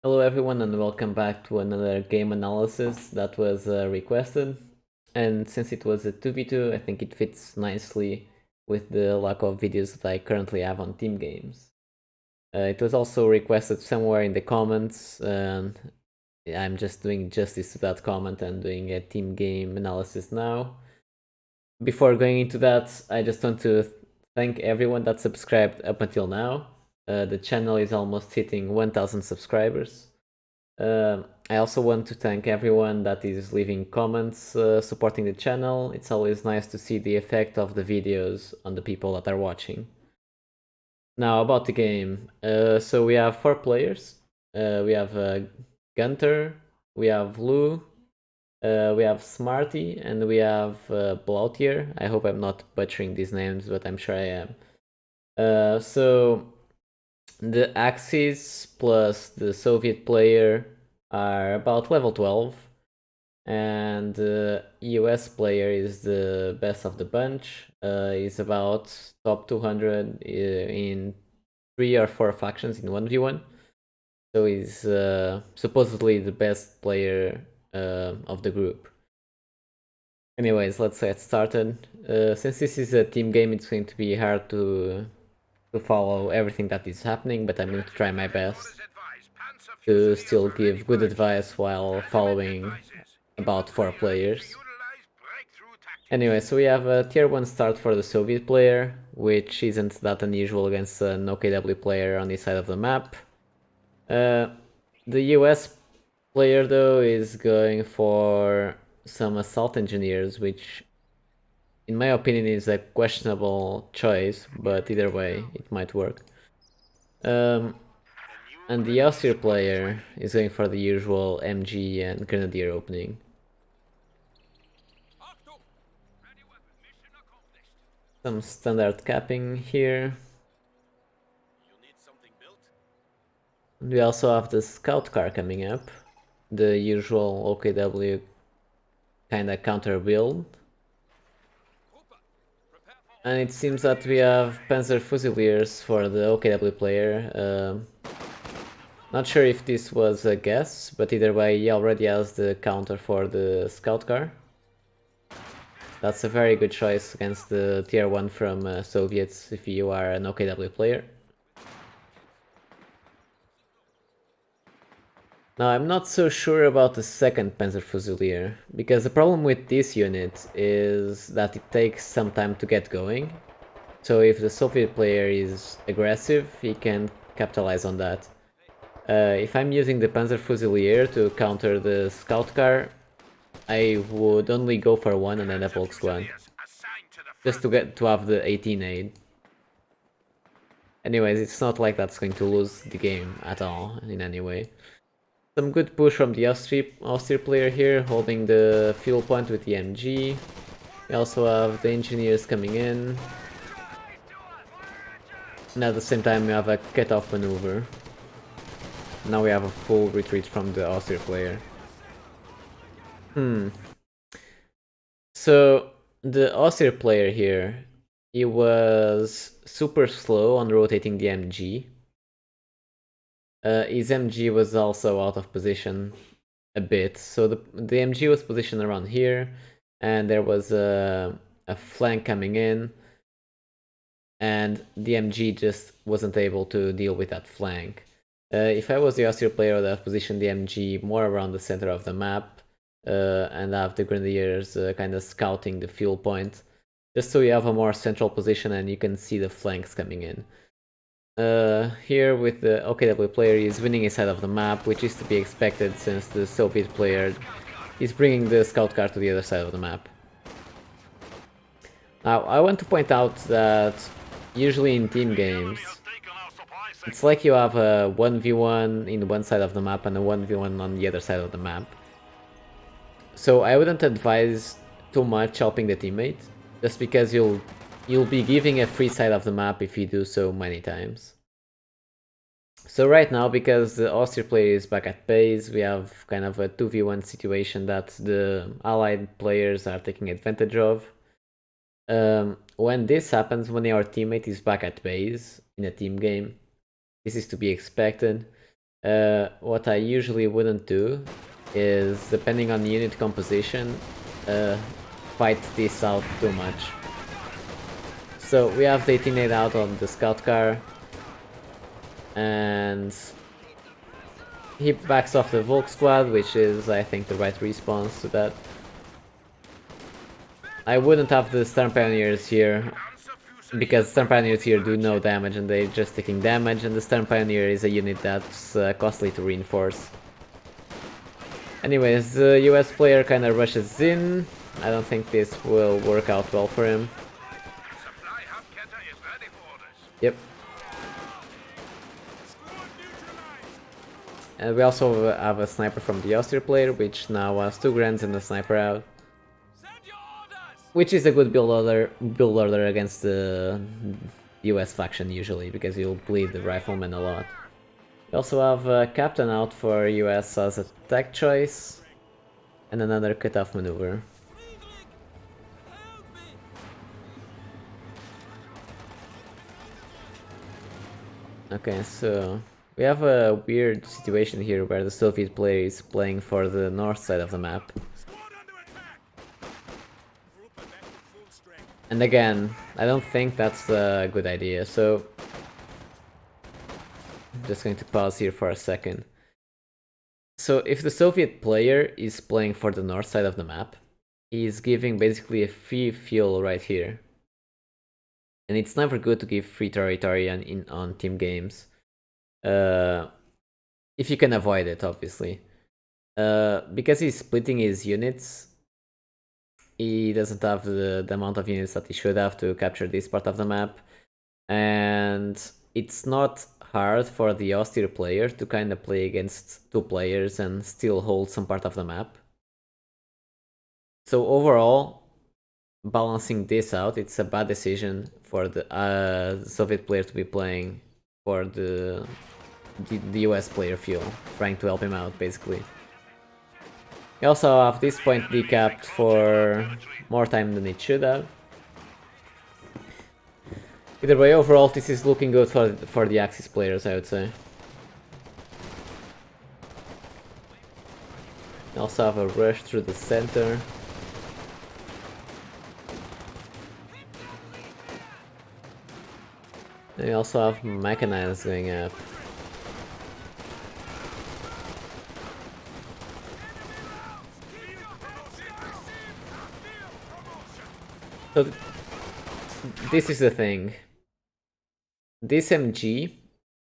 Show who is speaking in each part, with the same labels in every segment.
Speaker 1: Hello everyone and welcome back to another game analysis that was requested. And since it was a 2v2, I think it fits nicely with the lack of videos that I currently have on team games. It was also requested somewhere in the comments, and I'm just doing justice to that comment and doing a team game analysis now. Before going into that, I just want to thank everyone that subscribed up until now. The channel is almost hitting 1000 subscribers. I also want to thank everyone that is leaving comments supporting the channel. It's always nice to see the effect of the videos on the people that are watching. Now about the game. So we have 4 players. We have Gunter, we have Lou, we have Smarty, and we have Bloutier. I hope I'm not butchering these names, but I'm sure I am. So the Axis plus the Soviet player are about level 12, and the US player is the best of the bunch. He's about top 200 in 3 or 4 factions in 1v1. So he's supposedly the best player of the group. Anyways, let's get started. Since this is a team game, it's going to be hard to follow everything that is happening, but I'm going to try my best to still give good advice while following about 4 players. Anyway, so we have a tier 1 start for the Soviet player, which isn't that unusual against an OKW player on this side of the map. The US player though is going for some assault engineers, which in my opinion is a questionable choice, but either way it might work. And the Austria player is going for the usual MG and Grenadier opening. Some standard capping here. We also have the scout car coming up, the usual OKW kinda counter build. And it seems that we have Panzer Fusiliers for the OKW player. Not sure if this was a guess, but either way he already has the counter for the scout car. That's a very good choice against the tier 1 from Soviets if you are an OKW player. Now I'm not so sure about the second Panzer Fusilier, because the problem with this unit is that it takes some time to get going. So if the Soviet player is aggressive, he can capitalize on that. If I'm using the Panzer Fusilier to counter the scout car, I would only go for one and then a Volkswagen, just to have the 18 aid. Anyways, it's not like that's going to lose the game at all in any way. Some good push from the Austria player here, holding the fuel point with the MG. We also have the engineers coming in. And at the same time we have a cut-off maneuver. Now we have a full retreat from the Austria player. So the Austria player here, he was super slow on rotating the MG. His MG was also out of position a bit, so the MG was positioned around here, and there was a flank coming in, and the MG just wasn't able to deal with that flank. If I was the Austria player, I would have positioned the MG more around the center of the map, and have the Grenadiers kind of scouting the fuel point, just so you have a more central position and you can see the flanks coming in. Here with the OKW player, he's winning his side of the map, which is to be expected since the Soviet player is bringing the scout car to the other side of the map. Now, I want to point out that usually in team games, it's like you have a 1v1 in one side of the map and a 1v1 on the other side of the map. So I wouldn't advise too much helping the teammate, just because you'll be giving a free side of the map if you do so many times. So right now, because the Austria player is back at base, we have kind of a 2v1 situation that the allied players are taking advantage of. When this happens, when our teammate is back at base in a team game, this is to be expected. What I usually wouldn't do is, depending on unit composition, fight this out too much. So we have the 18-8 out on the scout car, and he backs off the Volk squad, which is, I think, the right response to that. I wouldn't have the Stern Pioneers here, because Stern Pioneers here do no damage and they're just taking damage, and the Stern Pioneer is a unit that's costly to reinforce. Anyways, the US player kinda rushes in. I don't think this will work out well for him. Yep. And we also have a sniper from the Austria player, which now has 2 grants and a sniper out. Which is a good build order against the US faction usually, because you'll bleed the rifleman a lot. We also have a captain out for US as a tech choice, and another cutoff maneuver. Okay, so we have a weird situation here where the Soviet player is playing for the north side of the map. And again, I don't think that's a good idea, so I'm just going to pause here for a second. So if the Soviet player is playing for the north side of the map, he's giving basically a free fuel right here. And it's never good to give free territory on team games. If you can avoid it, obviously. Because he's splitting his units, he doesn't have the amount of units that he should have to capture this part of the map. And it's not hard for the Austria player to kind of play against 2 players and still hold some part of the map. So overall, balancing this out, it's a bad decision for the Soviet player to be playing for the US player fuel, trying to help him out basically. We also have this point decapped for more time than it should have. Either way, overall this is looking good for the Axis players, I would say. We also have a rush through the center. And we also have mechanized going up. So this is the thing. This MG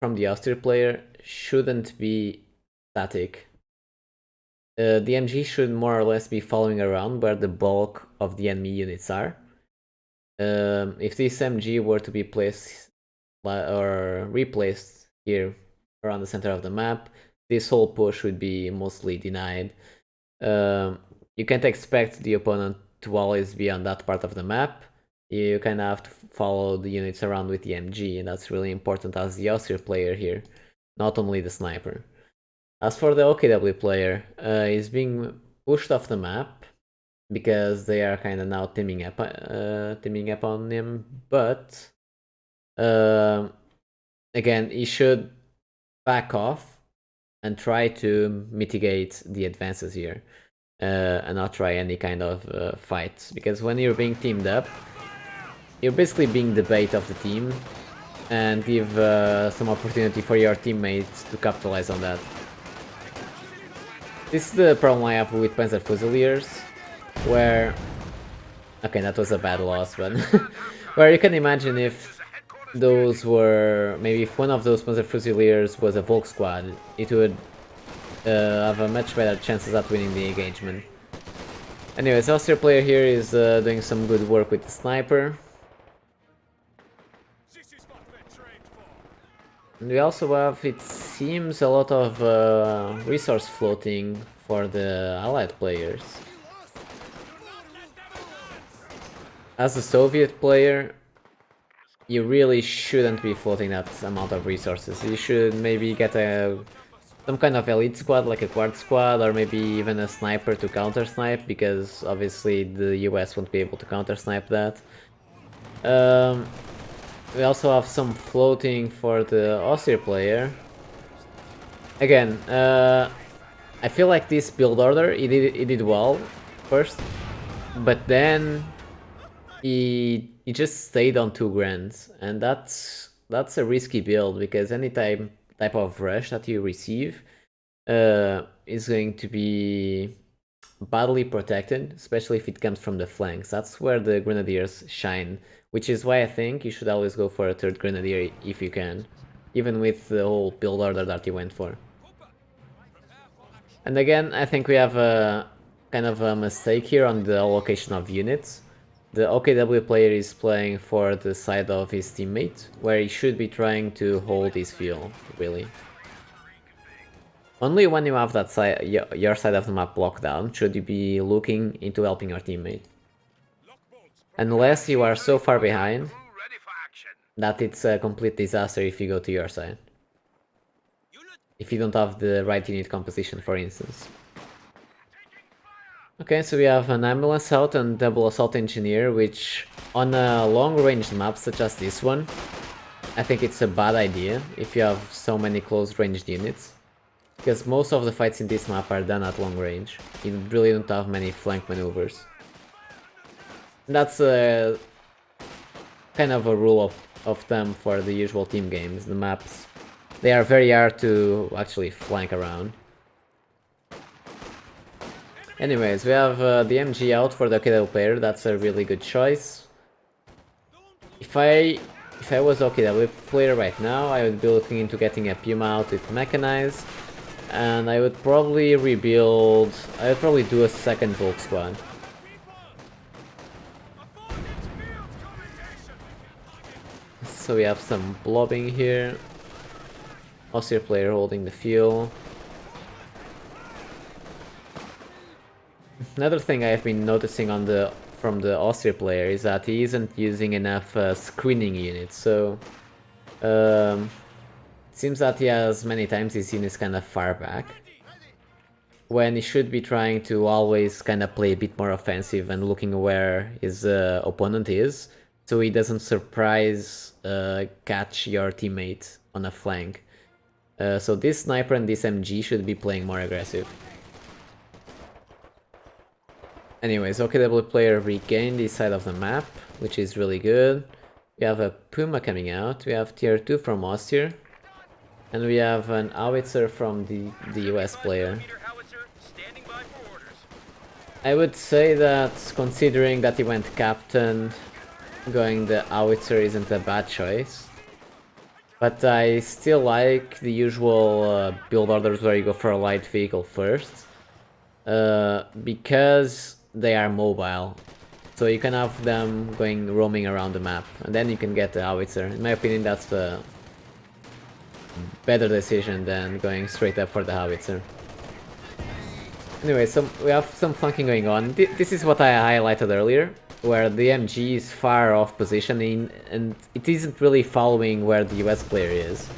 Speaker 1: from the Austria player shouldn't be static. The MG should more or less be following around where the bulk of the enemy units are. If this MG were to be placed or replaced here around the center of the map, this whole push would be mostly denied. You can't expect the opponent to always be on that part of the map. You kind of have to follow the units around with the MG, and that's really important as the Austria player here, not only the sniper. As for the OKW player, he's being pushed off the map because they are kind of now teaming up on him, but again, he should back off and try to mitigate the advances here. And not try any kind of fights, because when you're being teamed up, you're basically being the bait of the team, and give some opportunity for your teammates to capitalize on that. This is the problem I have with Panzer Fusiliers, where... Okay, that was a bad loss, but... where you can imagine if those were... Maybe if one of those Panzer Fusiliers was a Volk squad, it would have a much better chances at winning the engagement. Anyways, Austria player here is doing some good work with the sniper. And we also have, it seems, a lot of resource floating for the Allied players. As a Soviet player, you really shouldn't be floating that amount of resources. You should maybe get some kind of elite squad, like a quad squad, or maybe even a sniper to counter snipe, because obviously the US won't be able to counter snipe that. We also have some floating for the Austria player. again, I feel like this build order, it did well first, but then he just stayed on 2 grands, and that's a risky build because any type of rush that you receive is going to be badly protected, especially if it comes from the flanks. That's where the grenadiers shine, which is why I think you should always go for a 3rd grenadier if you can, even with the whole build order that you went for. And again, I think we have a kind of a mistake here on the allocation of units. The OKW player is playing for the side of his teammate, where he should be trying to hold his fuel, really. Only when you have that side, your side of the map blocked down, should you be looking into helping your teammate. Unless you are so far behind that it's a complete disaster if you go to your side. If you don't have the right unit composition, for instance. Okay, so we have an ambulance out and double assault engineer, which on a long-range map such as this one, I think it's a bad idea if you have so many close-ranged units. Because most of the fights in this map are done at long range. You really don't have many flank maneuvers. And that's a kind of a rule of thumb for the usual team games. The maps, they are very hard to actually flank around. Anyways, we have the MG out for the OKW player. That's a really good choice. If I was OKW player right now, I would be looking into getting a Puma out with mechanized. And I would probably rebuild... I would probably do a 2nd Volk squad. So we have some blobbing here. Austria player holding the fuel. Another thing I have been noticing from the Austria player is that he isn't using enough screening units, so it seems that he has many times his units kind of far back, when he should be trying to always kind of play a bit more offensive and looking where his opponent is, so he doesn't catch your teammate on a flank. So this sniper and this MG should be playing more aggressive. Anyways, OKW player regained this side of the map, which is really good. We have a Puma coming out, we have tier 2 from Austria, and we have an howitzer from the US player. I would say that, considering that he went captain, going the howitzer isn't a bad choice. But I still like the usual build orders where you go for a light vehicle first. Because they are mobile. So you can have them roaming around the map. And then you can get the howitzer. In my opinion, that's the better decision than going straight up for the howitzer. Anyway, so we have some flanking going on. This is what I highlighted earlier, where the MG is far off positioning and it isn't really following where the US player is.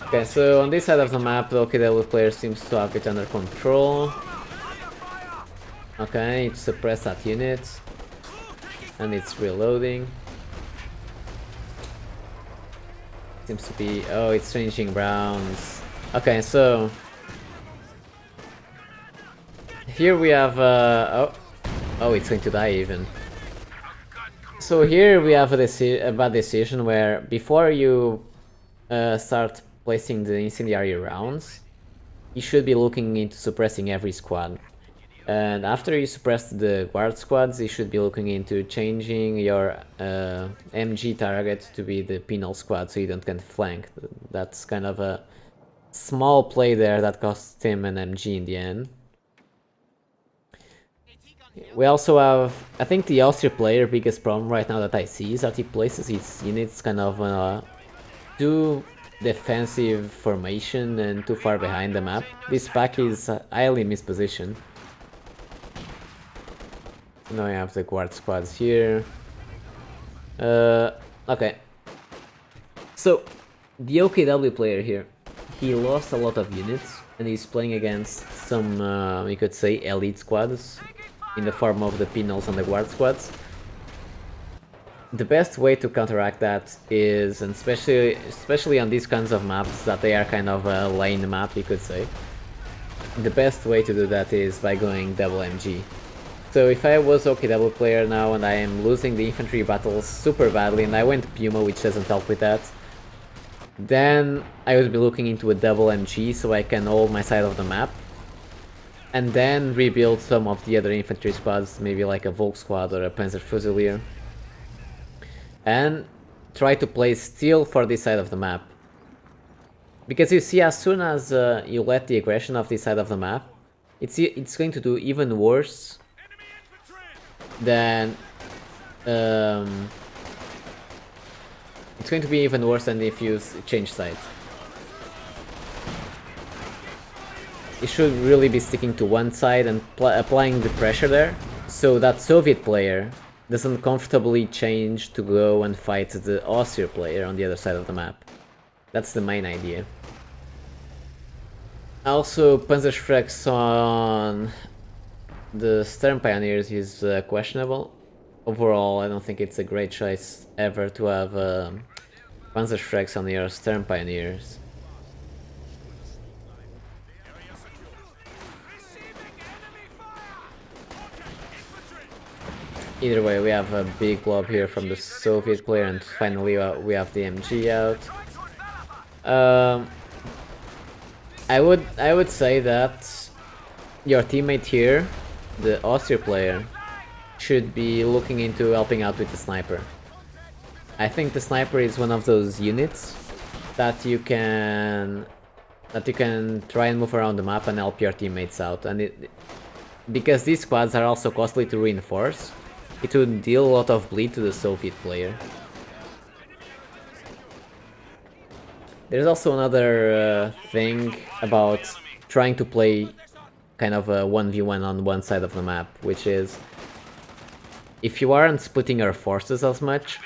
Speaker 1: Okay, so on this side of the map, the OKW player seems to have it under control. Okay, it suppressed that unit. And it's reloading. Seems to be... oh, it's changing rounds. Okay, so... here we have... oh, it's going to die even. So here we have a bad decision where before you start placing the incendiary rounds, you should be looking into suppressing every squad. And after you suppress the guard squads, you should be looking into changing your MG target to be the penal squad so you don't get flanked. That's kind of a small play there that cost him an MG in the end. We also have, I think the Austria player biggest problem right now that I see is that he places his units kind of too defensive formation and too far behind the map. This pack is highly mispositioned. Now I have the guard squads here. Okay. So, the OKW player here, he lost a lot of units and he's playing against some, you could say, elite squads in the form of the penals and the guard squads. the best way to counteract that is, and especially on these kinds of maps that they are kind of a lane map, you could say, the best way to do that is by going double MG. So if I was OKW player now and I am losing the infantry battles super badly and I went Puma, which doesn't help with that, then I would be looking into a double MG so I can hold my side of the map, and then rebuild some of the other infantry squads, maybe like a Volk squad or a Panzer Fusilier, and try to play still for this side of the map. Because you see, as soon as you let the aggression of this side of the map, it's going to do even worse than it's going to be even worse than if you change sides. You should really be sticking to one side and applying the pressure there, so that Soviet player doesn't comfortably change to go and fight the Austrian player on the other side of the map. That's the main idea. Also, Panzerschrecks on the Stern Pioneers is questionable. Overall, I don't think it's a great choice ever to have Panzerschrecks on your Stern Pioneers. Either way, we have a big blob here from the Soviet player, and finally we have the MG out. I would say that your teammate here, the Austria player, should be looking into helping out with the sniper. I think the sniper is one of those units that you can try and move around the map and help your teammates out, and because these squads are also costly to reinforce, it would deal a lot of bleed to the Soviet player. There's also another thing about trying to play kind of a 1v1 on one side of the map, which is, if you aren't splitting your forces as much,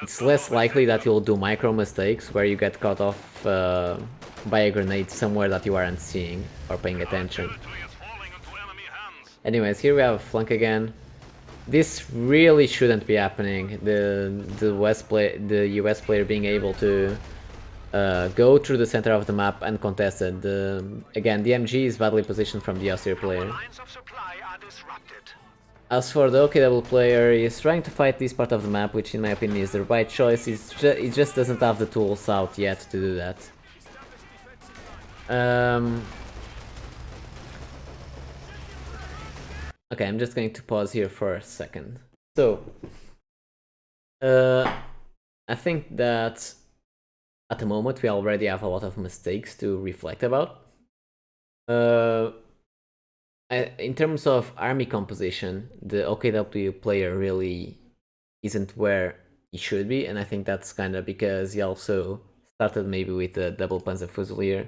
Speaker 1: it's less likely that you'll do micro mistakes where you get caught off by a grenade somewhere that you aren't seeing or paying attention. Anyways, here we have a flank again. This really shouldn't be happening. The US player being able to go through the center of the map uncontested. Again, the MG is badly positioned from the Austria player. As for the OKW player, he's trying to fight this part of the map, which in my opinion is the right choice. He just doesn't have the tools out yet to do that. Okay, I'm just going to pause here for a second. So, I think that at the moment we already have a lot of mistakes to reflect about. In terms of army composition, the OKW player really isn't where he should be, and I think that's kind of because he also started maybe with the double Panzer Fusilier.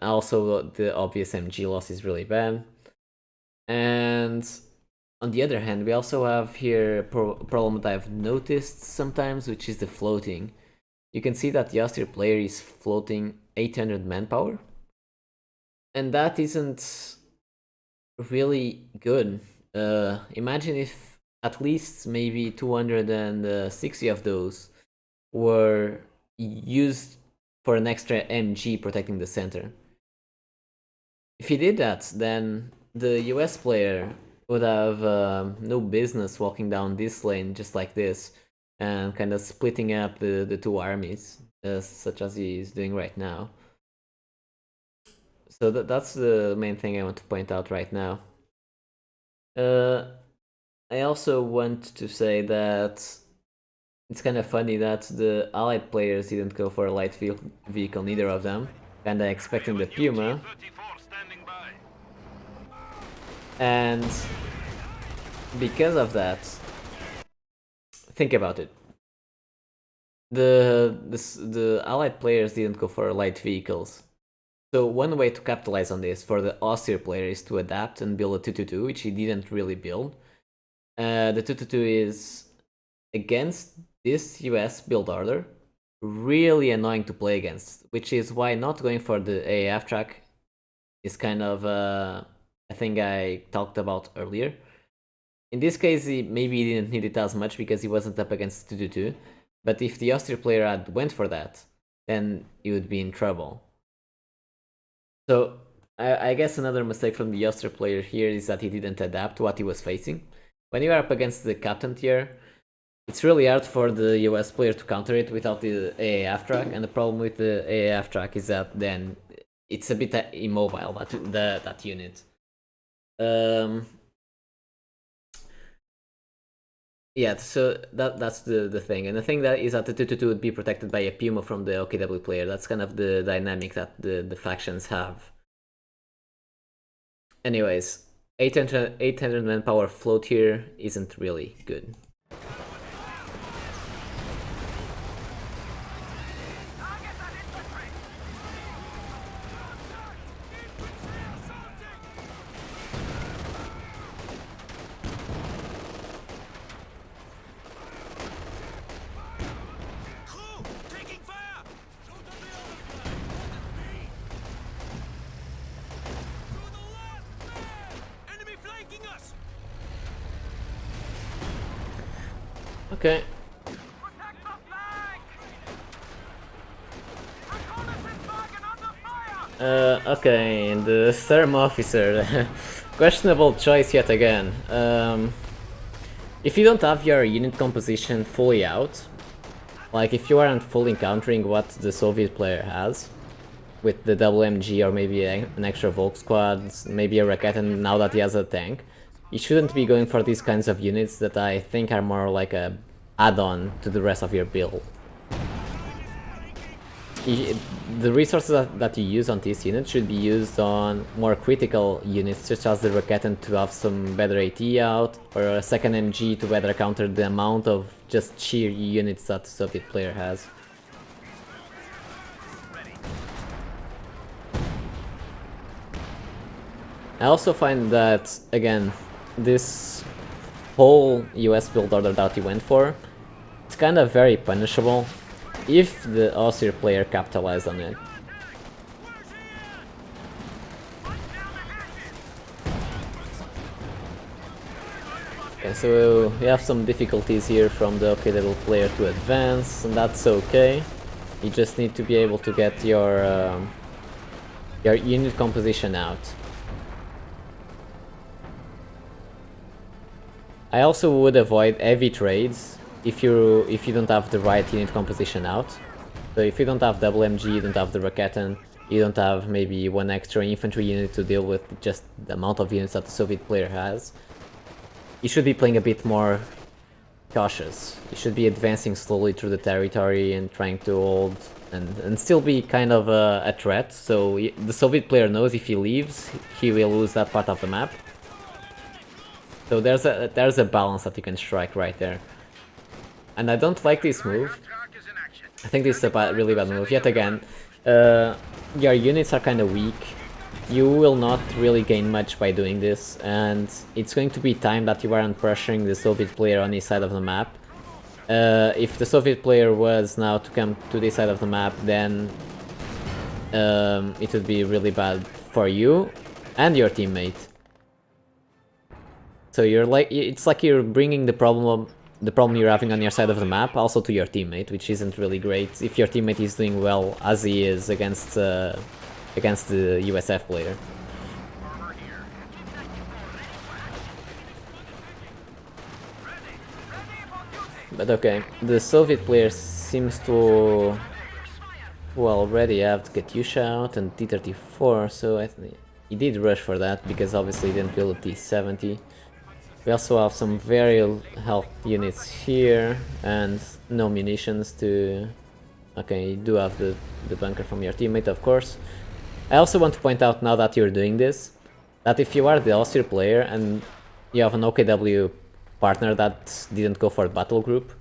Speaker 1: Also, the obvious MG loss is really bad. And on the other hand, we also have here a problem that I've noticed sometimes, which is the floating. You can see that the Austria player is floating 800 manpower, and that isn't really good. Imagine if at least maybe 260 of those were used for an extra MG protecting the center. If he did that, then the US player would have no business walking down this lane just like this and kind of splitting up the two armies, such as he is doing right now. So that's the main thing I want to point out right now. I also want to say that it's kind of funny that the Allied players didn't go for a light vehicle, neither of them, kinda expecting the Puma. And because of that, think about it. The Allied players didn't go for light vehicles. So one way to capitalize on this for the Austria player is to adapt and build a 222, which he didn't really build. The 222 is, against this US build order, really annoying to play against, which is why not going for the AAF track is kind of a thing I talked about earlier. In this case, maybe he didn't need it as much because he wasn't up against 2-2-2. But if the Austria player had went for that, then he would be in trouble. So I guess another mistake from the Austria player here is that he didn't adapt to what he was facing. When you are up against the captain tier, it's really hard for the US player to counter it without the AAF track, and the problem with the AAF track is that then it's a bit immobile, that unit. Yeah, so that's the thing. And the thing that is that the 2-2-2 would be protected by a Puma from the OKW player. That's kind of the dynamic that the factions have. Anyways, 800 manpower float here isn't really good. Okay. Okay, the Therm officer. Questionable choice yet again. If you don't have your unit composition fully out, like if you aren't fully countering what the Soviet player has, with the double MG or maybe an extra Volk squad, maybe a Raketen now that he has a tank, you shouldn't be going for these kinds of units that I think are more like a add-on to the rest of your build. The resources that you use on this unit should be used on more critical units, such as the Raketen to have some better AT out, or a second MG to better counter the amount of just sheer units that the Soviet player has. I also find that, again, this whole US build order that he went for, it's kind of very punishable if the Austria player capitalized on it. Okay, so we have some difficulties here from the OKW player to advance, and that's okay. You just need to be able to get your unit composition out. I also would avoid heavy trades if you don't have the right unit composition out. So if you don't have double MG, you don't have the Raketen, you don't have maybe one extra infantry unit to deal with just the amount of units that the Soviet player has, you should be playing a bit more cautious. You should be advancing slowly through the territory and trying to hold and still be kind of a threat. So the Soviet player knows if he leaves, he will lose that part of the map. So there's a balance that you can strike right there. And I don't like this move. I think this is a really bad move. Yet again, your units are kind of weak. You will not really gain much by doing this, and it's going to be time that you aren't pressuring the Soviet player on his side of the map. If the Soviet player was now to come to this side of the map, then it would be really bad for you and your teammate. So it's like you're bringing the problem you're having on your side of the map also to your teammate, which isn't really great if your teammate is doing well as he is against the USF player. But okay, the Soviet player seems to already have Katyusha out and T-34, so I think he did rush for that because obviously he didn't build a T-70. We also have some very health units here and no munitions to... Okay, you do have the bunker from your teammate, of course. I also want to point out, now that you're doing this, that if you are the Austria player and you have an OKW partner that didn't go for battle group,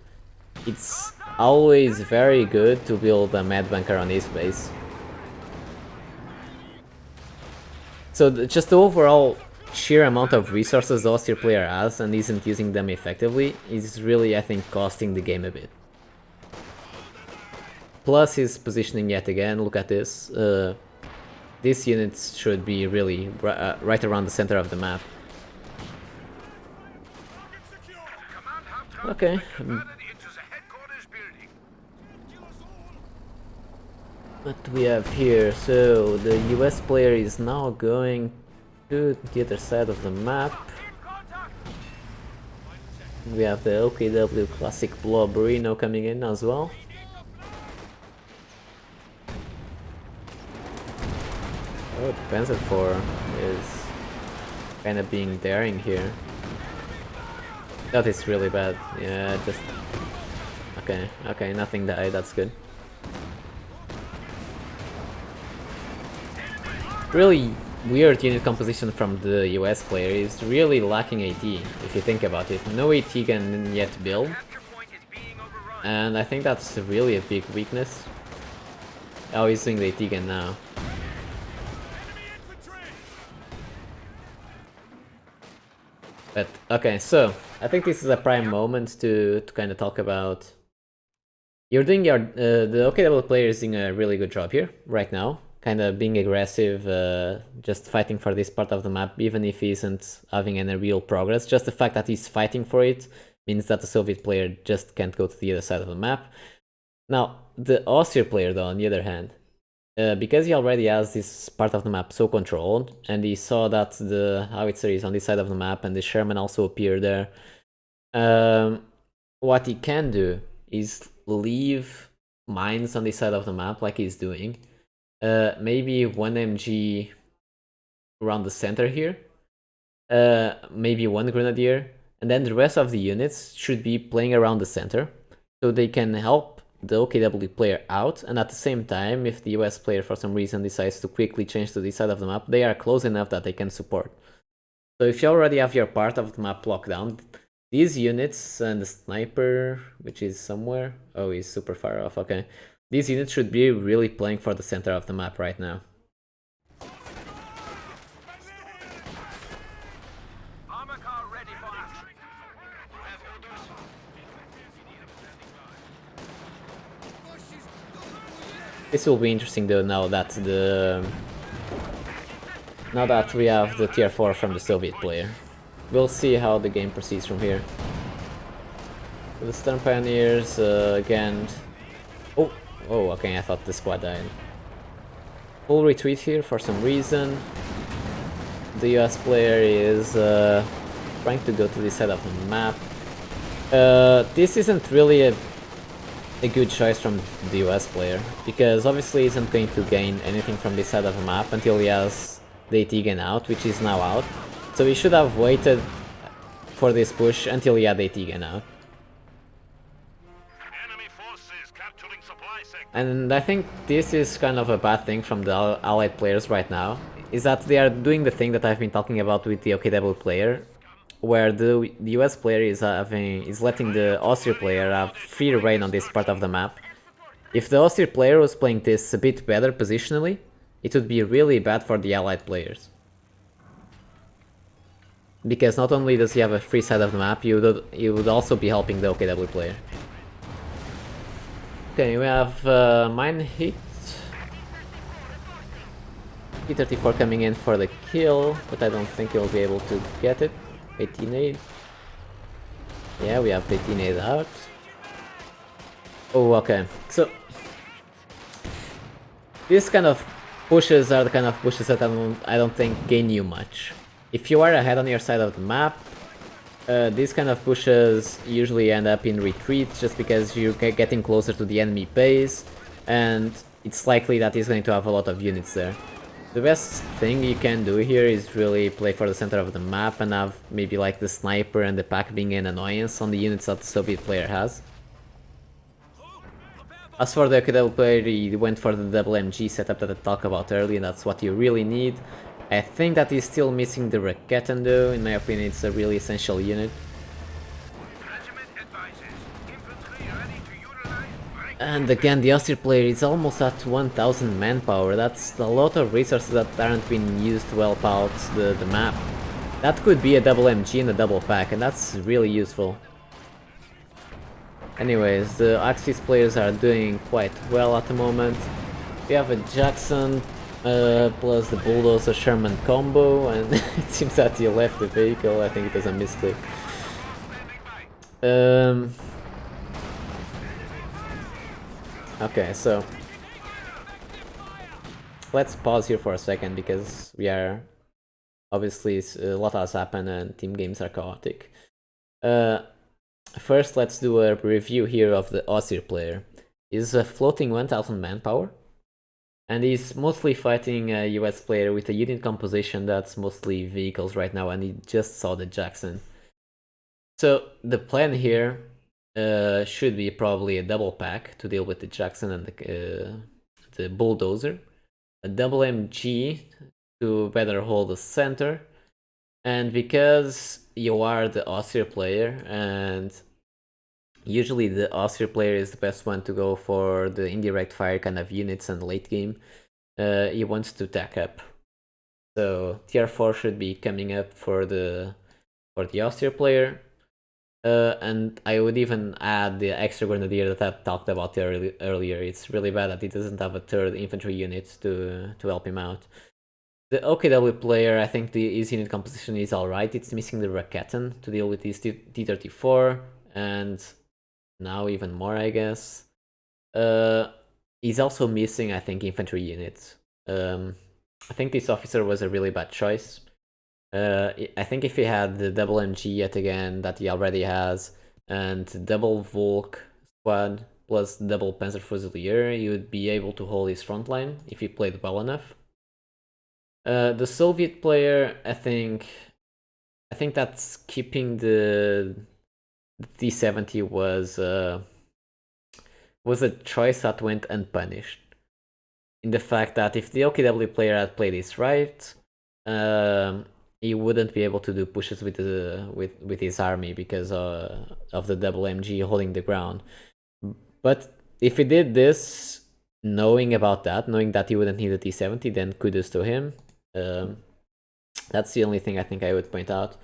Speaker 1: it's always very good to build a med bunker on his base. So just the overall sheer amount of resources the Austria player has and isn't using them effectively is really, I think, costing the game a bit. Plus his positioning yet again, look at this. These units should be really right around the center of the map. Okay. What we have here? So the US player is now going to the other side of the map. We have the OKW Classic Blob Reno coming in as well. Oh, the Panzer IV is kind of being daring here. That is really bad. Yeah, just... Okay, nothing died, that's good. Really weird unit composition from the US player. Is really lacking AT, if you think about it. No AT can yet build. And I think that's really a big weakness. Oh, he's doing the AT gun now. But, okay, so, I think this is a prime moment to kind of talk about... You're doing your... the OKW player is doing a really good job here, right now. Kind of being aggressive, just fighting for this part of the map, even if he isn't having any real progress. Just the fact that he's fighting for it means that the Soviet player just can't go to the other side of the map. Now, the Austria player, though, on the other hand, because he already has this part of the map so controlled, and he saw that the howitzer is on this side of the map and the Sherman also appeared there, what he can do is leave mines on this side of the map like he's doing. Maybe one MG around the center here, maybe one Grenadier, and then the rest of the units should be playing around the center, so they can help the OKW player out, and at the same time, if the US player for some reason decides to quickly change to this side of the map, they are close enough that they can support. So if you already have your part of the map locked down, these units and the sniper, which is somewhere, oh, he's super far off, okay. These units should be really playing for the center of the map right now. This will be interesting though, now that we have the tier 4 from the Soviet player. We'll see how the game proceeds from here. The Stern Pioneers, again... Oh, okay, I thought the squad died. Full retreat here for some reason. The US player is trying to go to this side of the map. This isn't really a good choice from the US player, because obviously he isn't going to gain anything from this side of the map until he has the AT gun out, which is now out. So he should have waited for this push until he had the AT gun out. And I think this is kind of a bad thing from the allied players right now, is that they are doing the thing that I've been talking about with the OKW player, where the US player is letting the Austria player have free reign on this part of the map. If the Austria player was playing this a bit better positionally, it would be really bad for the allied players. Because not only does he have a free side of the map, he would also be helping the OKW player. Okay, we have mine hit. T-34 coming in for the kill, but I don't think he'll be able to get it. 18-8. Yeah, we have 18-8 out. Oh, okay. So these kind of pushes are the kind of pushes that I don't think gain you much. If you are ahead on your side of the map, these kind of pushes usually end up in retreat just because you're getting closer to the enemy base, and it's likely that he's going to have a lot of units there. The best thing you can do here is really play for the center of the map and have maybe like the sniper and the pack being an annoyance on the units that the Soviet player has. As for the OKW player, he went for the double MG setup that I talked about earlier, and that's what you really need. I think that he's still missing the Raketen though. In my opinion, it's a really essential unit. And again, the Austria player is almost at 1000 manpower. That's a lot of resources that aren't being used to help out the map. That could be a double MG and a double pack, and that's really useful. Anyways, the Axis players are doing quite well at the moment. We have a Jackson plus the Bulldozer Sherman combo, and it seems that he left the vehicle. I think it was a misclick. Okay, so let's pause here for a second because we are obviously a lot has happened and team games are chaotic. First, let's do a review here of the Aussie player. He's a floating 1000 manpower, and he's mostly fighting a US player with a unit composition that's mostly vehicles right now, and he just saw the Jackson. So the plan here should be probably a double pack to deal with the Jackson and the bulldozer, a double MG to better hold the center, and because you are the Austria player, and usually the Austria player is the best one to go for the indirect fire kind of units and late game, he wants to tack up. So tier 4 should be coming up for the Austria player. And I would even add the extra grenadier that I talked about earlier. It's really bad that he doesn't have a third infantry unit to help him out. The OKW player, I think his unit composition is alright. It's missing the Raketen to deal with his T-34, and now even more, I guess. He's also missing, I think, infantry units. I think this officer was a really bad choice. I think if he had the double MG yet again that he already has, and double Volk squad plus double Panzer Fusilier, he would be able to hold his front line if he played well enough. The Soviet player, I think that skipping the T-70 was a choice that went unpunished. In the fact that if the OKW player had played this right, he wouldn't be able to do pushes with his army because of the double MG holding the ground. But if he did this, knowing that he wouldn't need a T-70, then kudos to him. That's the only thing I think I would point out.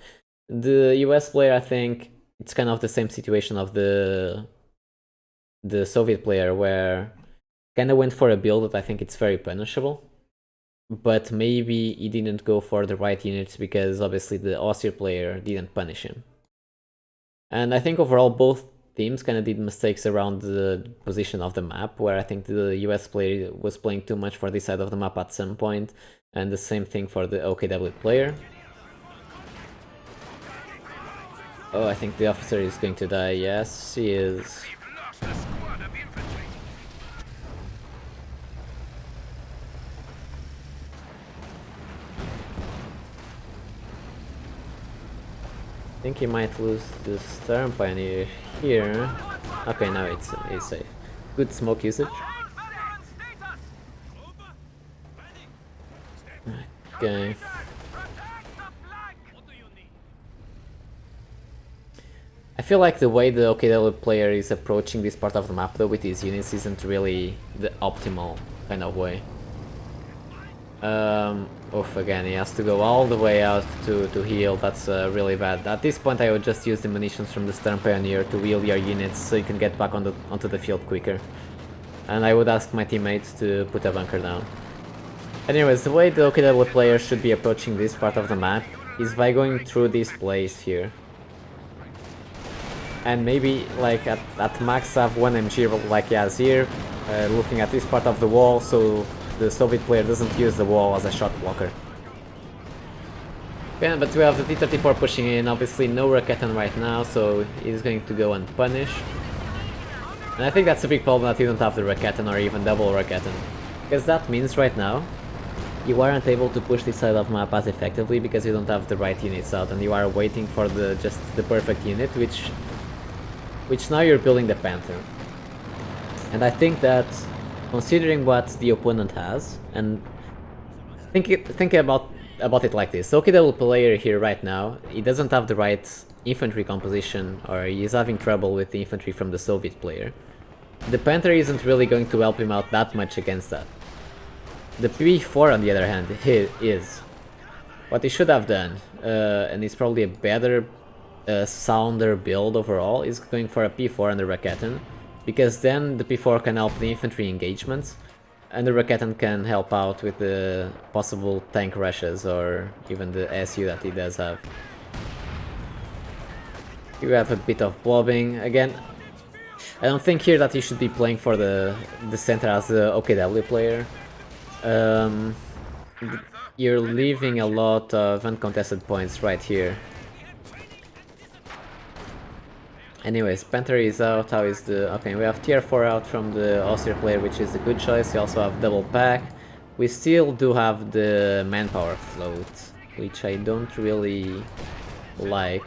Speaker 1: The US player, I think it's kind of the same situation of the Soviet player, where kind of went for a build that I think it's very punishable. But maybe he didn't go for the right units because obviously the Austria player didn't punish him. And I think overall both teams kind of did mistakes around the position of the map, where I think the US player was playing too much for this side of the map at some point, and the same thing for the OKW player. Oh, I think the officer is going to die. Yes, he is. I think he might lose the Stern Pioneer here. Okay, now it's safe. Good smoke usage. Okay. I feel like the way the OKW player is approaching this part of the map though with his units isn't really the optimal kind of way. Again, he has to go all the way out to heal. That's really bad. At this point I would just use the munitions from the Stern Pioneer to wheel your units so you can get back onto the field quicker. And I would ask my teammates to put a bunker down. Anyways, the way the OKW player should be approaching this part of the map is by going through this place here. And maybe like at max have one MG like he has here, looking at this part of the wall so the Soviet player doesn't use the wall as a shot blocker. Okay, but we have the T-34 pushing in, obviously no Raketen right now, so he's going to go unpunished. And I think that's a big problem that you don't have the Raketen or even double Raketen. Because that means right now, you aren't able to push this side of the map as effectively because you don't have the right units out and you are waiting for just the perfect unit, which now you're building the Panther. And I think that considering what the opponent has, and think about it like this. OKW player here right now, he doesn't have the right infantry composition, or he's having trouble with the infantry from the Soviet player. The Panther isn't really going to help him out that much against that. The P4 on the other hand is. What he should have done, and it's probably a better, sounder build overall, is going for a P4 and a Raketen. Because then the P4 can help the infantry engagements, and the Raketen can help out with the possible tank rushes or even the SU that he does have. You have a bit of blobbing. Again, I don't think here that you should be playing for the center as the OKW player. You're leaving a lot of uncontested points right here. Anyways, Panther is out. How is the... Okay, we have tier 4 out from the Austria player, which is a good choice. We also have double pack. We still do have the manpower float, which I don't really like.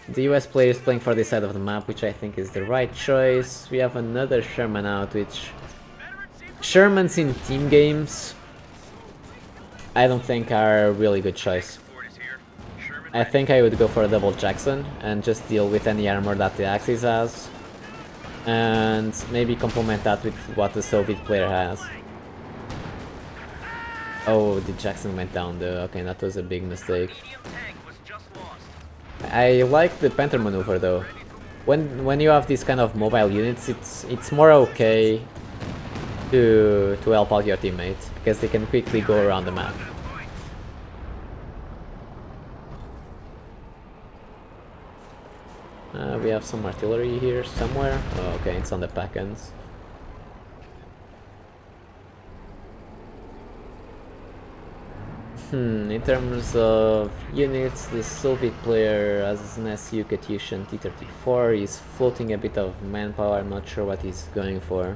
Speaker 1: The US player is playing for this side of the map, which I think is the right choice. We have another Sherman out, which... Shermans in team games, I don't think are a really good choice. I think I would go for a double Jackson and just deal with any armor that the Axis has. And maybe complement that with what the Soviet player has. Oh, the Jackson went down though. Okay, that was a big mistake. I like the Panther maneuver though. When you have these kind of mobile units, it's more okay to help out your teammates because they can quickly go around the map. We have some artillery here somewhere. Oh, okay, it's on the back ends. In terms of units, the Soviet player has an SU Katyushan T-34. He's floating a bit of manpower. I'm not sure what he's going for.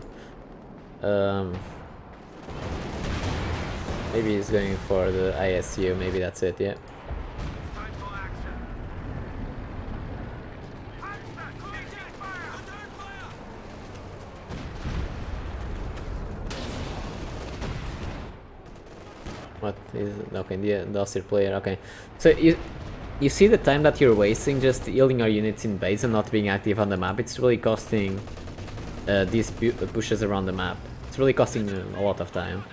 Speaker 1: Maybe he's going for the ISU. Maybe that's it. Yeah. What is it? Okay, the Austria player, okay. So you see the time that you're wasting just healing your units in base and not being active on the map. It's really costing these pushes around the map. It's really costing a lot of time.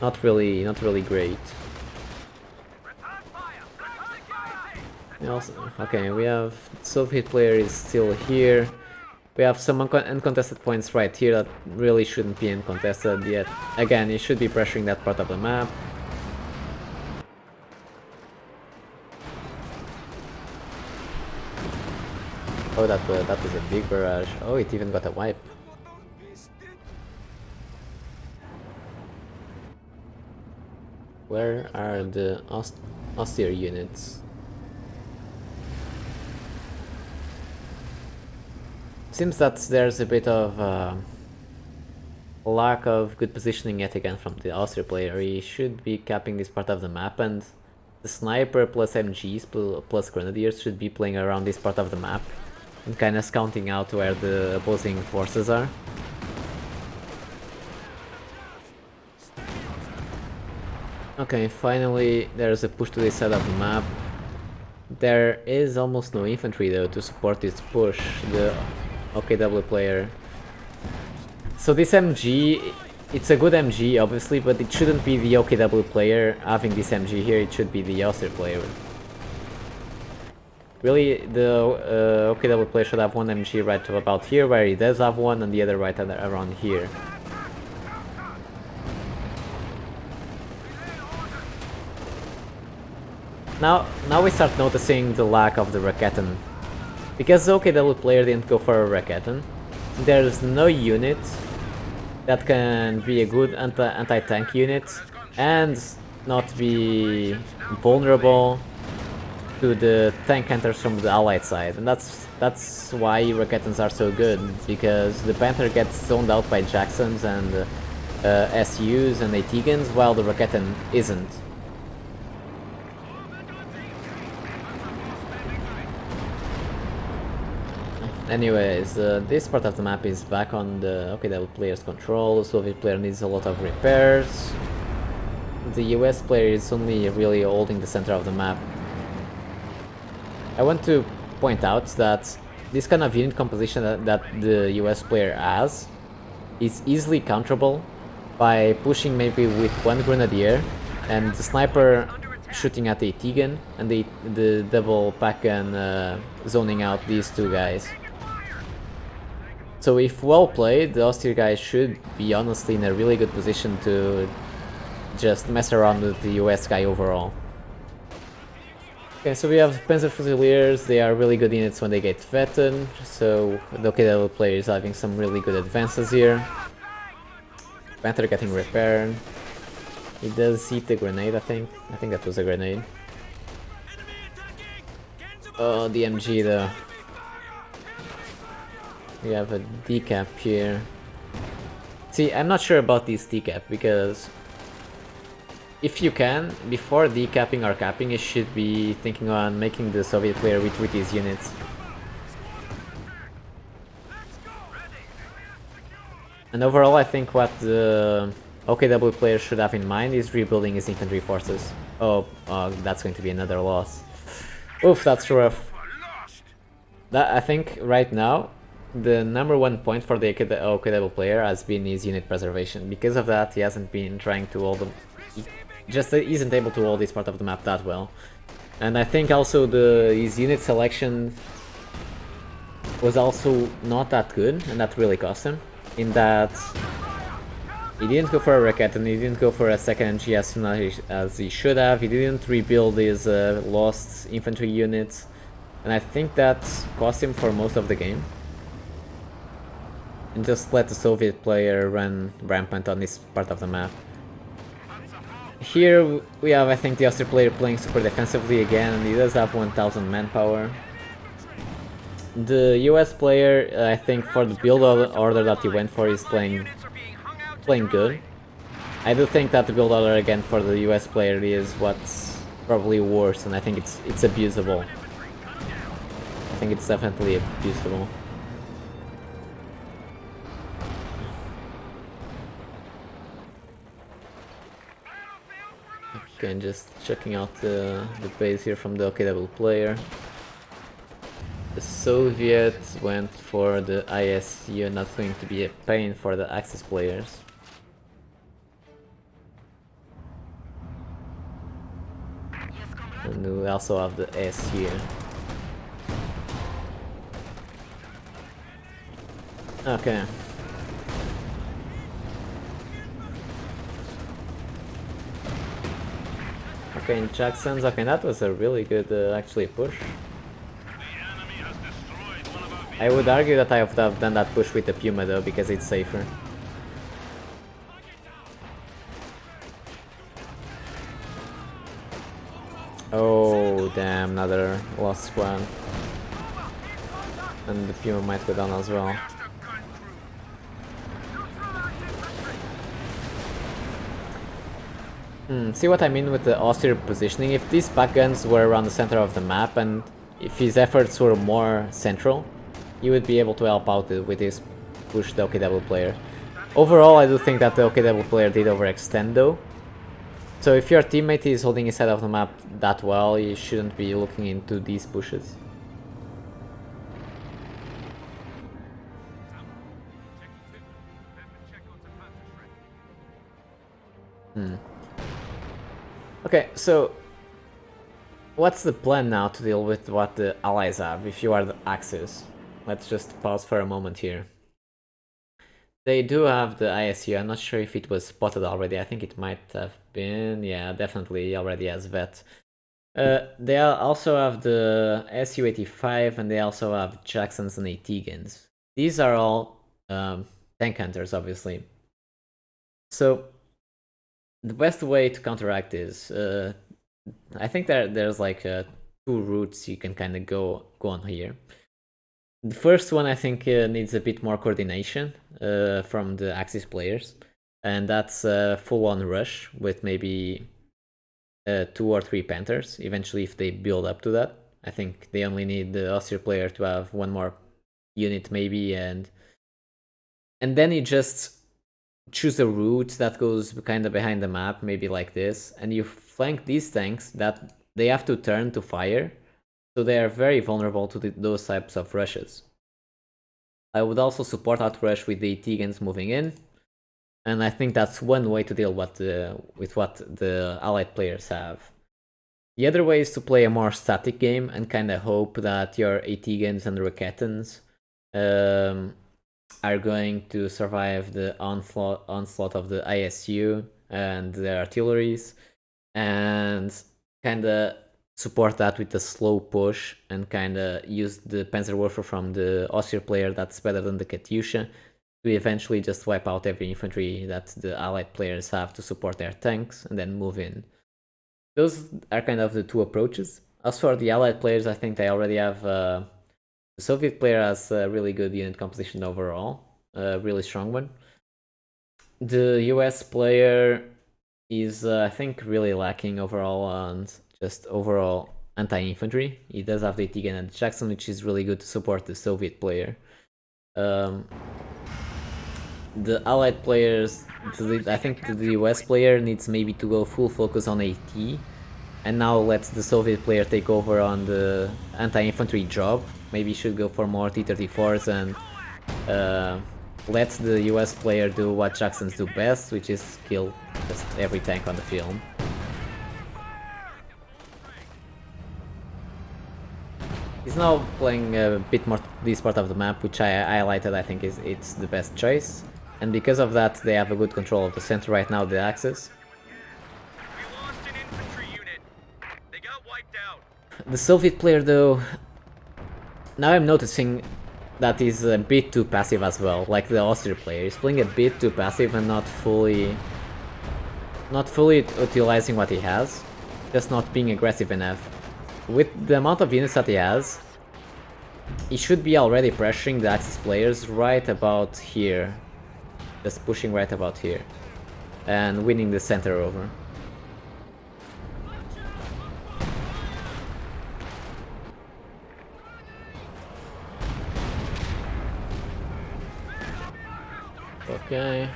Speaker 1: Not really great. Okay, we have Soviet player is still here. We have some uncontested points right here that really shouldn't be uncontested yet. Again, you should be pressuring that part of the map. Oh, that was a big barrage. Oh, it even got a wipe. Where are the Austria units? Seems that there's a bit of lack of good positioning yet again from the Austria player. He should be capping this part of the map, and the sniper plus MGs plus grenadiers should be playing around this part of the map and kind of scouting out where the opposing forces are. Okay, finally there's a push to this side of the map. There is almost no infantry though to support this push. The OKW player. So this MG, it's a good MG obviously, but it shouldn't be the OKW player having this MG here, it should be the Austria player. Really, the OKW player should have one MG right about here, where he does have one, and the other right around here. Now we start noticing the lack of the Raketen. Because the OKW player didn't go for a Raketen, there's no unit that can be a good anti-tank unit and not be vulnerable to the tank hunters from the allied side. And that's why Raketens are so good, because the Panther gets zoned out by Jacksons and SUs and AT-guns, while the Raketen isn't. Anyways, this part of the map is back on the OKW player's control. The Soviet player needs a lot of repairs. The US player is only really holding the center of the map. I want to point out that this kind of unit composition that the US player has is easily counterable by pushing maybe with one grenadier and the sniper shooting at the AT gun and the double pack gun zoning out these two guys. So if well played, the Austria guys should be honestly in a really good position to just mess around with the US guy overall. Okay, so we have Panzer Fusiliers. They are really good units when they get vetted, so the OKW player is having some really good advances here. Panther getting repaired. He does eat the grenade, I think. I think that was a grenade. Oh, the MG though. We have a decap here. See, I'm not sure about this decap because if you can, before decapping or capping, you should be thinking on making the Soviet player retreat his units. And overall, I think what the OKW player should have in mind is rebuilding his infantry forces. Oh, that's going to be another loss. Oof, that's rough. That, I think right now, the number one point for the OKW player has been his unit preservation. Because of that, he hasn't been trying to hold them. He just isn't able to hold this part of the map that well. And I think also his unit selection was also not that good, and that really cost him. In that he didn't go for a rocket and he didn't go for a second MG as soon as he should have. He didn't rebuild his lost infantry units, and I think that cost him for most of the game. And just let the Soviet player run rampant on this part of the map. Here we have, I think, the Austrian player playing super defensively again, and he does have 1000 manpower. The US player, I think, for the build order that he went for, is playing good. I do think that the build order again for the US player is what's probably worse, and I think it's abusable. I think it's definitely abusable. Okay, and just checking out the base here from the OKW player. The Soviets went for the ISU, not going to be a pain for the Axis players. And we also have the S here. Okay. Okay, in Jackson's, okay, that was a really good actually push. I would argue that I would have done that push with the Puma though, because it's safer. Oh damn, another lost squad. And the Puma might go down as well. See what I mean with the austere positioning? If these back guns were around the center of the map and if his efforts were more central, he would be able to help out with his push the OKW player. Overall, I do think that the OKW player did overextend though. So if your teammate is holding his side of the map that well, you shouldn't be looking into these pushes. Okay, so what's the plan now to deal with what the allies have if you are the Axis? Let's just pause for a moment here. They do have the ISU, I'm not sure if it was spotted already, I think it might have been, yeah, definitely already has vet. They also have the Su-85 and they also have Jacksons and AT-Guns. These are all tank hunters, obviously. So the best way to counteract is, I think there's like two routes you can kind of go on here. The first one I think needs a bit more coordination from the Axis players, and that's full-on rush with maybe 2 or 3 Panthers. Eventually, if they build up to that, I think they only need the Austrian player to have 1 more unit maybe, and then you just choose a route that goes kind of behind the map, maybe like this, and you flank these tanks that they have to turn to fire, so they are very vulnerable to those types of rushes. I would also support that rush with the AT-Guns moving in, and I think that's one way to deal with what the allied players have. The other way is to play a more static game and kind of hope that your AT-Guns and Rocketans are going to survive the onslaught of the ISU and the artilleries, and kind of support that with a slow push and kind of use the Panzerwerfer from the Austrian player that's better than the Katyusha to eventually just wipe out every infantry that the allied players have to support their tanks and then move in. Those are kind of the two approaches. As for the allied players, I think they already have the Soviet player has a really good unit composition overall, a really strong one. The US player is, I think, really lacking overall on just overall anti-infantry. He does have the Tigan and the Jackson, which is really good to support the Soviet player. The allied players, I think the US player needs maybe to go full focus on AT, and now lets the Soviet player take over on the anti-infantry job. Maybe should go for more T-34s and let the US player do what Jacksons do best, which is kill just every tank on the field. He's now playing a bit more this part of the map, which I highlighted. I think it's the best choice, and because of that they have a good control of the center right now, the axis.
Speaker 2: We lost an infantry unit. They got wiped out.
Speaker 1: The Soviet player though, now I'm noticing that he's a bit too passive as well, like the Austrian player. He's playing a bit too passive and not fully utilizing what he has, just not being aggressive enough. With the amount of units that he has, he should be already pressuring the Axis players right about here, just pushing right about here, and winning the center over. Okay.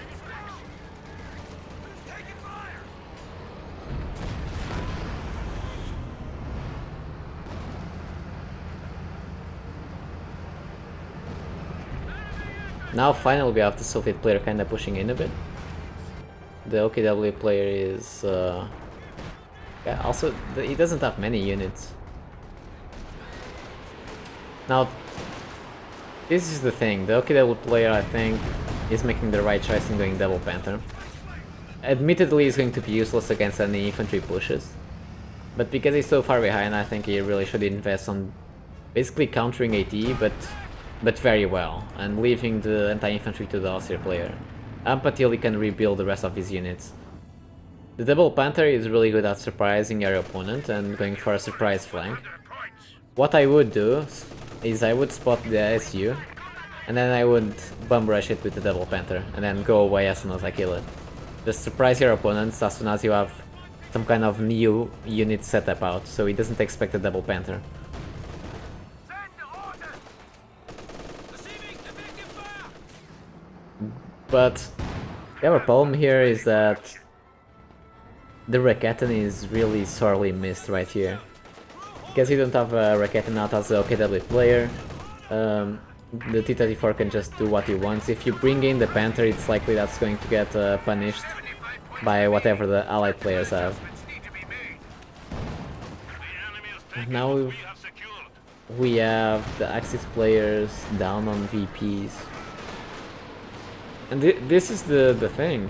Speaker 1: Now finally we have the Soviet player kinda pushing in a bit. The OKW player is yeah, also he doesn't have many units. Now this is the thing, the OKW player I think is making the right choice in going double Panther. Admittedly he's going to be useless against any infantry pushes, but because he's so far behind I think he really should invest on basically countering AT, but very well, and leaving the anti-infantry to the Austrian player, up until he can rebuild the rest of his units. The double Panther is really good at surprising your opponent and going for a surprise flank. What I would do is I would spot the SU, and then I would bum rush it with the double Panther, and then go away as soon as I kill it. Just surprise your opponents as soon as you have some kind of new unit setup out, so he doesn't expect a double Panther. But the other problem here is that the Raketen is really sorely missed right here. Because you don't have a Raketen out as the OKW player, the T-34 can just do what he wants. If you bring in the Panther, it's likely that's going to get punished by whatever the allied players have. Now we have the Axis players down on VPs. And this is the thing,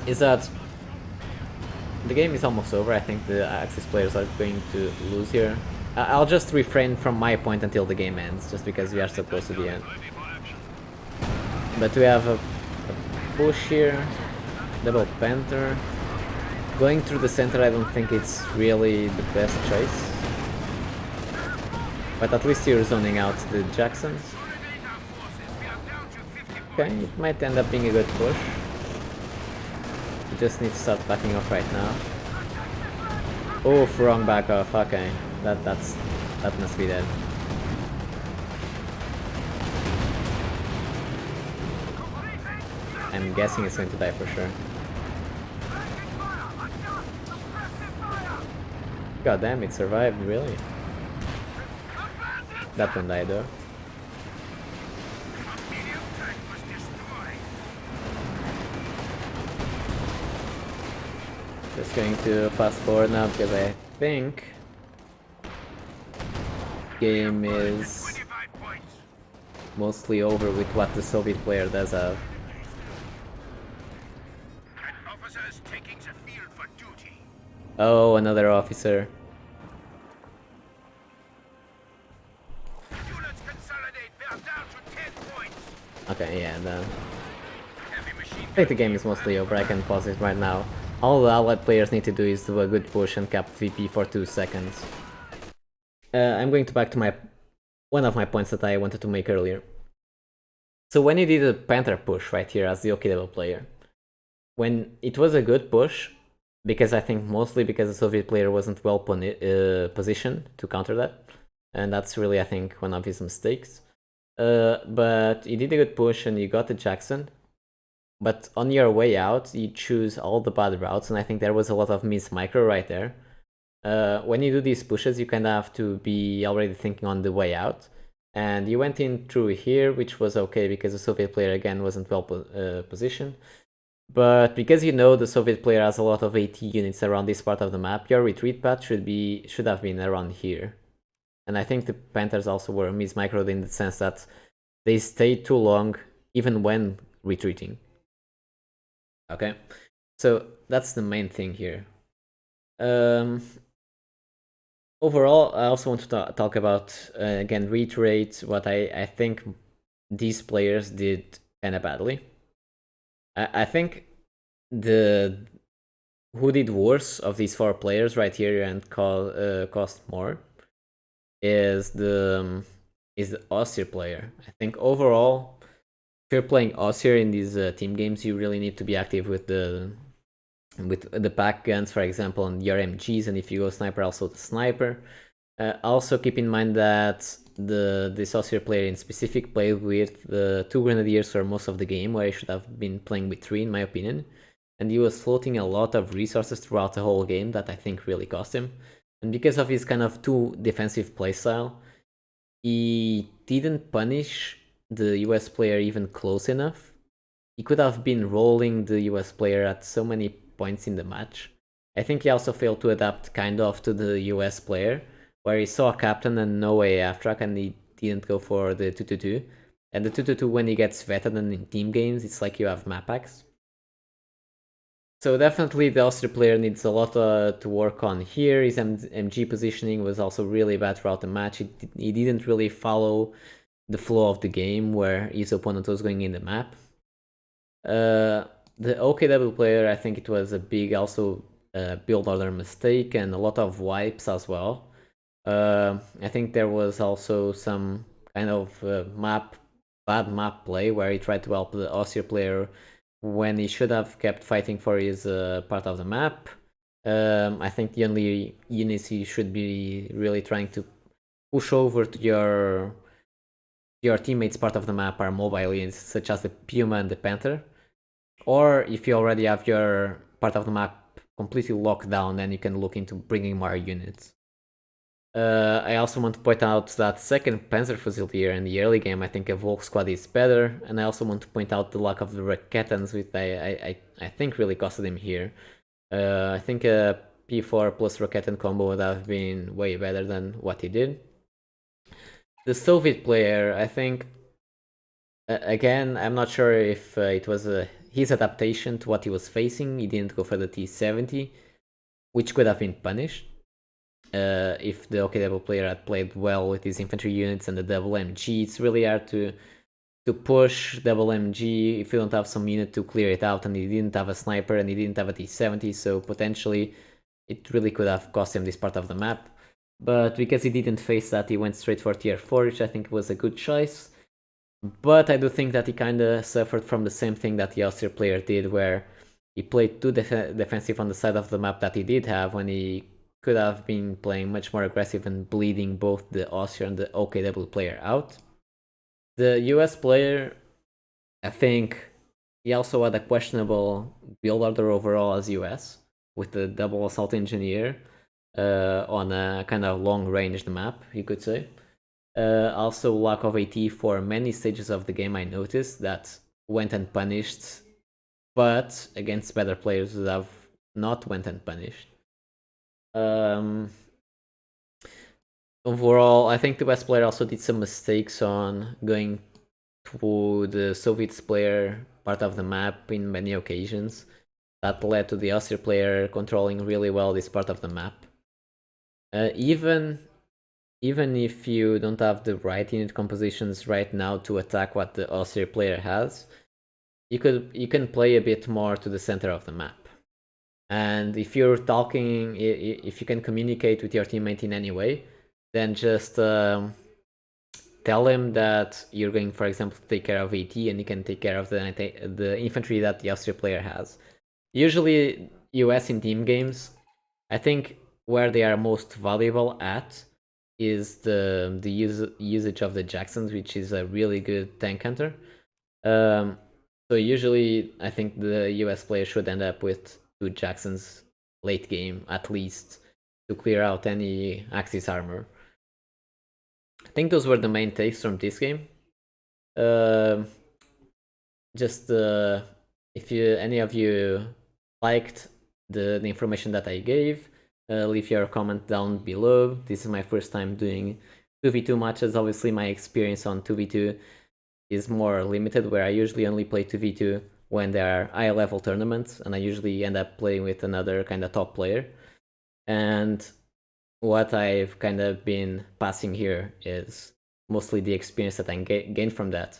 Speaker 1: is that the game is almost over. I think the Axis players are going to lose here. I'll just refrain from my point until the game ends, just because we are so close to the end. But we have a push here, double Panther. Going through the center I don't think it's really the best choice. But at least you're zoning out the Jacksons. Okay, it might end up being a good push. You just need to start backing off right now. Oof, wrong back off. Okay, that must be dead. I'm guessing it's going to die for sure. God damn, it survived, really. That one died though. Just going to fast forward now because I think game is mostly over with what the Soviet player does have. Oh, another officer. Okay, yeah,
Speaker 2: Heavy machine
Speaker 1: I think the game is mostly over. I can pause it right now. All the allied players need to do is do a good push and cap VP for 2 seconds. I'm going to back to one of my points that I wanted to make earlier. So when you did a Panther push right here as the OKW player, when it was a good push, because I think mostly because the Soviet player wasn't well positioned to counter that, and that's really, I think, one of his mistakes. But you did a good push and you got the Jackson, but on your way out, you choose all the bad routes, and I think there was a lot of miss micro right there. When you do these pushes, you kind of have to be already thinking on the way out. And you went in through here, which was okay because the Soviet player again wasn't well positioned. But because you know the Soviet player has a lot of AT units around this part of the map, your retreat path should have been around here. And I think the Panthers also were mismicroed in the sense that they stayed too long even when retreating. Okay, so that's the main thing here. Overall, I also want to talk about, again, reiterate what I think these players did kind of badly. I think the who did worse of these 4 players right here and cost more is the Ossir player. I think overall, if you're playing Ossir in these team games, you really need to be active with the pack guns, for example, and your MGs, and if you go sniper, also the sniper. Also keep in mind that the Saucer player in specific played with the 2 Grenadiers for most of the game, where he should have been playing with 3 in my opinion. And he was floating a lot of resources throughout the whole game that I think really cost him. And because of his kind of too defensive playstyle, he didn't punish the US player even close enough. He could have been rolling the US player at so many points in the match. I think he also failed to adapt kind of to the US player, where he saw a captain and no AF track and he didn't go for the 2-2-2. And the 2-2-2, when he gets vetted and in team games, it's like you have map packs. So definitely the Austria player needs a lot to work on here. His MG positioning was also really bad throughout the match. He didn't really follow the flow of the game where his opponent was going in the map. The OKW player, I think it was a big also build order mistake and a lot of wipes as well. I think there was also some kind of bad map play where he tried to help the Austria player when he should have kept fighting for his part of the map. I think the only units he should be really trying to push over to your teammates' part of the map are mobile units such as the Puma and the Panther. Or if you already have your part of the map completely locked down, then you can look into bringing more units. I also want to point out that second Panzer Fusilier in the early game, I think a Volk squad is better, and I also want to point out the lack of the Raketans, which I think really costed him here. I think a P4 plus Raketan combo would have been way better than what he did. The Soviet player, I think, again, I'm not sure if it was his adaptation to what he was facing. He didn't go for the T70, which could have been punished. If the OKW player had played well with his infantry units and the double MG, it's really hard to push double MG if you don't have some unit to clear it out, and he didn't have a sniper and he didn't have a T70, so potentially it really could have cost him this part of the map. But because he didn't face that, he went straight for tier 4, which I think was a good choice. But I do think that he kinda suffered from the same thing that the Austria player did, where he played too defensive on the side of the map that he did have, when he could have been playing much more aggressive and bleeding both the Austria and the OKW player out. The US player, I think he also had a questionable build order overall as US, with the double assault engineer on a kind of long ranged map, you could say. Also, lack of AT for many stages of the game, I noticed that went unpunished, but against better players would have not went unpunished. Overall, I think the West player also did some mistakes on going to the Soviets player part of the map in many occasions. That led to the Austria player controlling really well this part of the map. Even even if you don't have the right unit compositions right now to attack what the Austria player has, you can play a bit more to the center of the map. And if you're talking, if you can communicate with your teammate in any way, then just tell him that you're going, for example, to take care of AT, and you can take care of the infantry that the Austria player has. Usually, US in team games, I think where they are most valuable at is the usage of the Jacksons, which is a really good tank hunter. So usually, I think the US player should end up with 2 Jacksons late game at least to clear out any Axis armor. I think those were the main takes from this game. Just if any of you liked the information that I gave, leave your comment down below. This is my first time doing 2v2 matches. Obviously, my experience on 2v2 is more limited, where I usually only play 2v2 when there are high level tournaments, and I usually end up playing with another kind of top player. And what I've kind of been passing here is mostly the experience that I gained from that.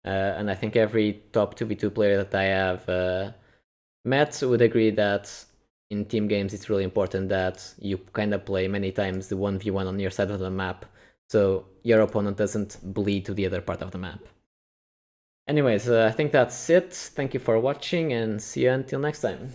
Speaker 1: And I think every top 2v2 player that I have met would agree that in team games it's really important that you kind of play many times the 1v1 on your side of the map, so your opponent doesn't bleed to the other part of the map. Anyways, I think that's it. Thank you for watching, and see you until next time.